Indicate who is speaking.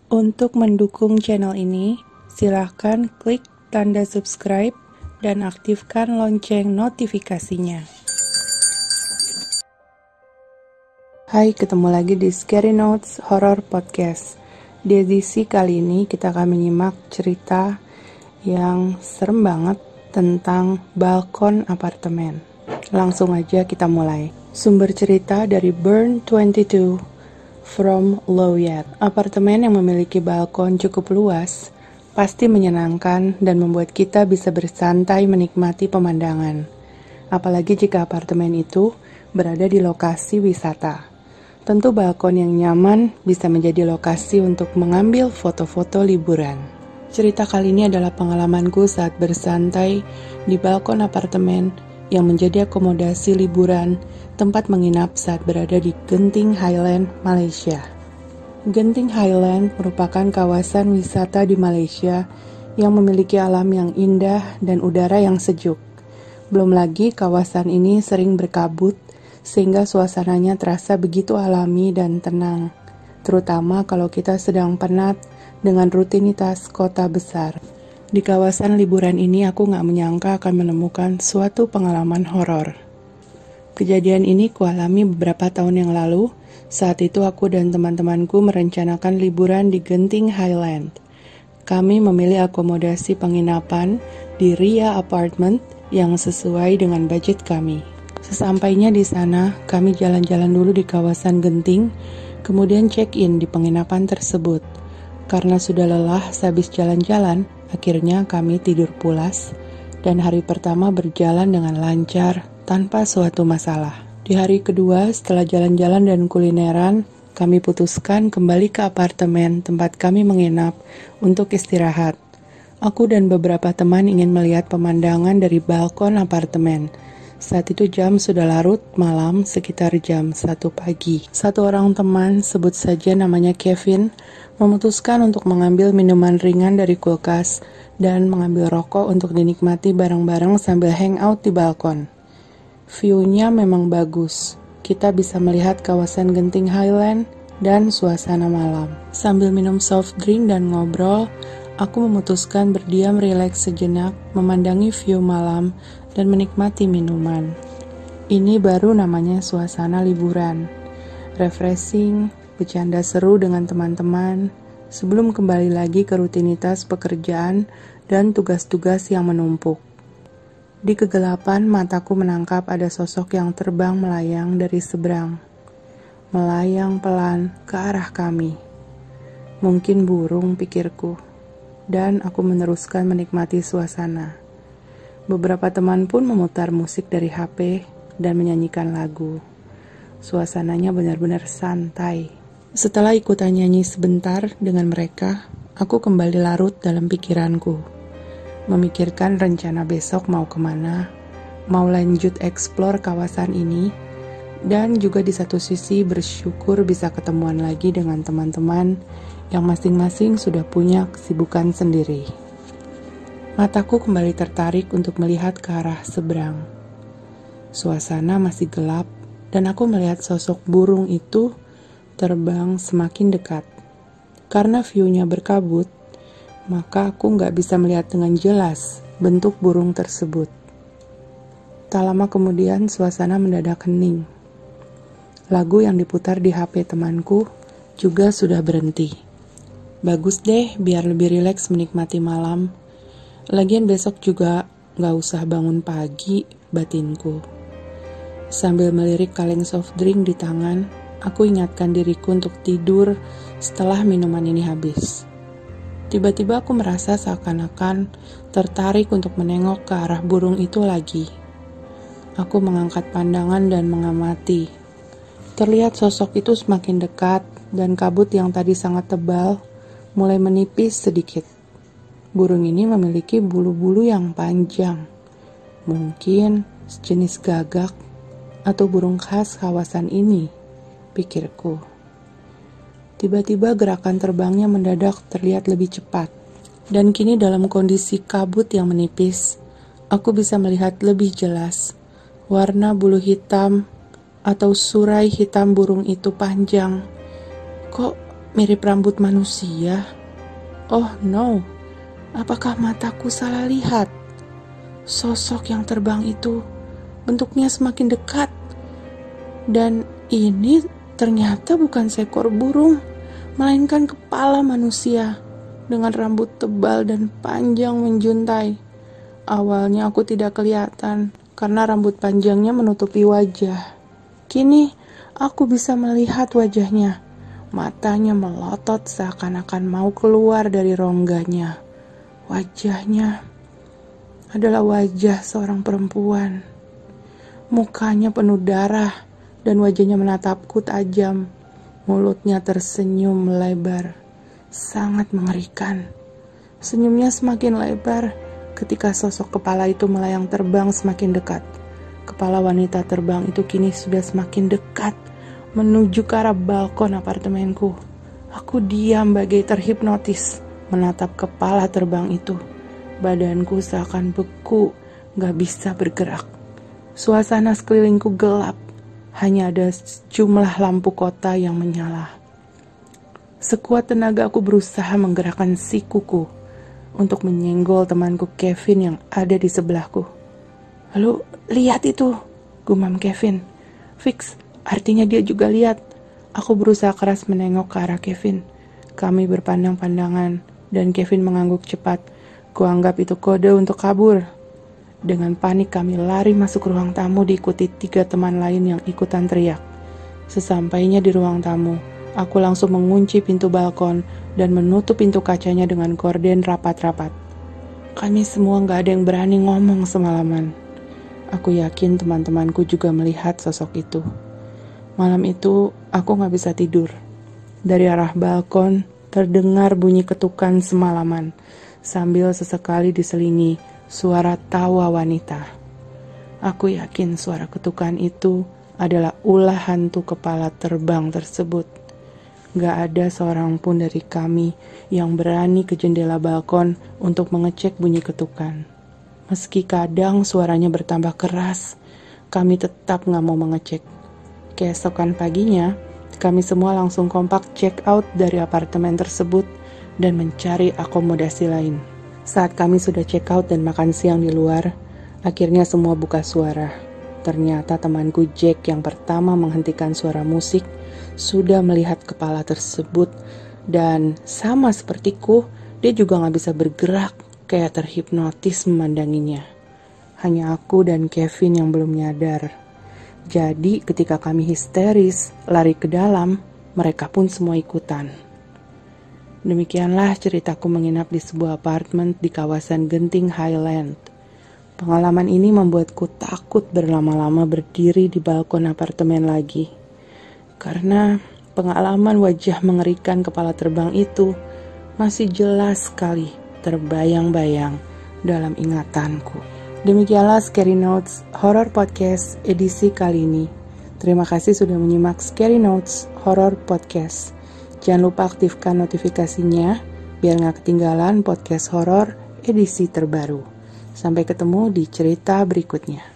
Speaker 1: Untuk mendukung channel ini, silahkan klik tanda subscribe dan aktifkan lonceng notifikasinya. Hai, ketemu lagi di Scary Notes Horror Podcast. Di edisi kali ini kita akan menyimak cerita yang serem banget tentang balkon apartemen. Langsung aja kita mulai. Sumber cerita dari Burn22 from Lowyat. Apartemen yang memiliki balkon cukup luas pasti menyenangkan dan membuat kita bisa bersantai menikmati pemandangan. Apalagi jika apartemen itu berada di lokasi wisata. Tentu balkon yang nyaman bisa menjadi lokasi untuk mengambil foto-foto liburan. Cerita kali ini adalah pengalamanku saat bersantai di balkon apartemen yang menjadi akomodasi liburan tempat menginap saat berada di Genting Highland, Malaysia. Genting Highland merupakan kawasan wisata di Malaysia yang memiliki alam yang indah dan udara yang sejuk. Belum lagi kawasan ini sering berkabut sehingga suasananya terasa begitu alami dan tenang, terutama kalau kita sedang penat dengan rutinitas kota besar. Di kawasan liburan ini aku gak menyangka akan menemukan suatu pengalaman horor. Kejadian ini kualami beberapa tahun yang lalu. Saat itu aku dan teman-temanku merencanakan liburan di Genting Highland. Kami memilih akomodasi penginapan di Ria Apartment yang sesuai dengan budget kami. Sesampainya di sana, kami jalan-jalan dulu di kawasan Genting, kemudian check-in di penginapan tersebut. Karena sudah lelah sehabis jalan-jalan, akhirnya kami tidur pulas, dan hari pertama berjalan dengan lancar tanpa suatu masalah. Di hari kedua, setelah jalan-jalan dan kulineran, kami putuskan kembali ke apartemen tempat kami menginap untuk istirahat. Aku dan beberapa teman ingin melihat pemandangan dari balkon apartemen. Saat itu jam sudah larut malam, sekitar jam 1 pagi. Satu orang teman, sebut saja namanya Kevin, memutuskan untuk mengambil minuman ringan dari kulkas dan mengambil rokok untuk dinikmati bareng-bareng sambil hangout di balkon. View-nya memang bagus. Kita bisa melihat kawasan Genting Highland dan suasana malam. Sambil minum soft drink dan ngobrol, aku memutuskan berdiam rileks sejenak, memandangi view malam dan menikmati minuman. Ini baru namanya suasana liburan. Refreshing, bercanda seru dengan teman-teman, sebelum kembali lagi ke rutinitas pekerjaan dan tugas-tugas yang menumpuk. Di kegelapan, mataku menangkap ada sosok yang terbang melayang dari seberang. Melayang pelan ke arah kami. Mungkin burung, pikirku. Dan aku meneruskan menikmati suasana. Beberapa teman pun memutar musik dari HP dan menyanyikan lagu. Suasananya benar-benar santai. Setelah ikutan nyanyi sebentar dengan mereka, aku kembali larut dalam pikiranku. Memikirkan rencana besok mau kemana, mau lanjut eksplor kawasan ini, dan juga di satu sisi bersyukur bisa ketemuan lagi dengan teman-teman yang masing-masing sudah punya kesibukan sendiri. Mataku kembali tertarik untuk melihat ke arah seberang. Suasana masih gelap dan aku melihat sosok burung itu terbang semakin dekat. Karena view-nya berkabut, maka aku nggak bisa melihat dengan jelas bentuk burung tersebut. Tak lama kemudian suasana mendadak hening. Lagu yang diputar di HP temanku juga sudah berhenti. Bagus deh, biar lebih rileks menikmati malam. Lagian besok juga gak usah bangun pagi, batinku. Sambil melirik kaleng soft drink di tangan, aku ingatkan diriku untuk tidur setelah minuman ini habis. Tiba-tiba aku merasa seakan-akan tertarik untuk menengok ke arah burung itu lagi. Aku mengangkat pandangan dan mengamati. Terlihat sosok itu semakin dekat dan kabut yang tadi sangat tebal mulai menipis sedikit. Burung ini memiliki bulu-bulu yang panjang, mungkin sejenis gagak atau burung khas kawasan ini, pikirku. Tiba-tiba gerakan terbangnya mendadak terlihat lebih cepat, dan kini dalam kondisi kabut yang menipis, aku bisa melihat lebih jelas warna bulu hitam atau surai hitam burung itu panjang. Kok mirip rambut manusia. Oh no, apakah mataku salah lihat? Sosok yang terbang itu bentuknya semakin dekat. Dan ini ternyata bukan seekor burung, melainkan kepala manusia dengan rambut tebal dan panjang menjuntai. Awalnya aku tidak kelihatan karena rambut panjangnya menutupi wajah. Kini aku bisa melihat wajahnya. Matanya melotot seakan-akan mau keluar dari rongganya. Wajahnya adalah wajah seorang perempuan. Mukanya penuh darah dan wajahnya menatapku tajam. Mulutnya tersenyum melebar. Sangat mengerikan. Senyumnya semakin lebar ketika sosok kepala itu melayang terbang semakin dekat. Kepala wanita terbang itu kini sudah semakin dekat menuju ke arah balkon apartemenku. Aku diam bagai terhipnotis menatap kepala terbang itu. Badanku seakan beku, gak bisa bergerak. Suasana sekelilingku gelap, hanya ada sejumlah lampu kota yang menyala. Sekuat tenaga aku berusaha menggerakkan sikuku untuk menyenggol temanku Kevin yang ada di sebelahku. Lalu, lihat itu, gumam Kevin. Fix, artinya dia juga lihat. Aku berusaha keras menengok ke arah Kevin. Kami berpandang-pandangan dan Kevin mengangguk cepat. Kuanggap itu kode untuk kabur. Dengan panik kami lari masuk ruang tamu diikuti 3 teman lain yang ikutan teriak. Sesampainya di ruang tamu, aku langsung mengunci pintu balkon dan menutup pintu kacanya dengan gorden rapat-rapat. Kami semua gak ada yang berani ngomong semalaman. Aku yakin teman-temanku juga melihat sosok itu. Malam itu aku gak bisa tidur. Dari arah balkon terdengar bunyi ketukan semalaman, sambil sesekali diselingi suara tawa wanita. Aku yakin suara ketukan itu adalah ulah hantu kepala terbang tersebut. Gak ada seorang pun dari kami yang berani ke jendela balkon untuk mengecek bunyi ketukan. Meski kadang suaranya bertambah keras, kami tetap gak mau mengecek. Keesokan paginya, kami semua langsung kompak check out dari apartemen tersebut dan mencari akomodasi lain. Saat kami sudah check out dan makan siang di luar, akhirnya semua buka suara. Ternyata temanku Jack yang pertama menghentikan suara musik sudah melihat kepala tersebut dan sama sepertiku, dia juga gak bisa bergerak, kayak terhipnotis memandanginya. Hanya aku dan Kevin yang belum nyadar. Jadi ketika kami histeris lari ke dalam, mereka pun semua ikutan. Demikianlah ceritaku menginap di sebuah apartemen di kawasan Genting Highland. Pengalaman ini membuatku takut berlama-lama berdiri di balkon apartemen lagi. Karena pengalaman wajah mengerikan kepala terbang itu masih jelas sekali terbayang-bayang dalam ingatanku. Demikianlah Scary Notes Horror Podcast edisi kali ini. Terima kasih sudah menyimak Scary Notes Horror Podcast. Jangan lupa aktifkan notifikasinya biar gak ketinggalan podcast horor edisi terbaru. Sampai ketemu di cerita berikutnya.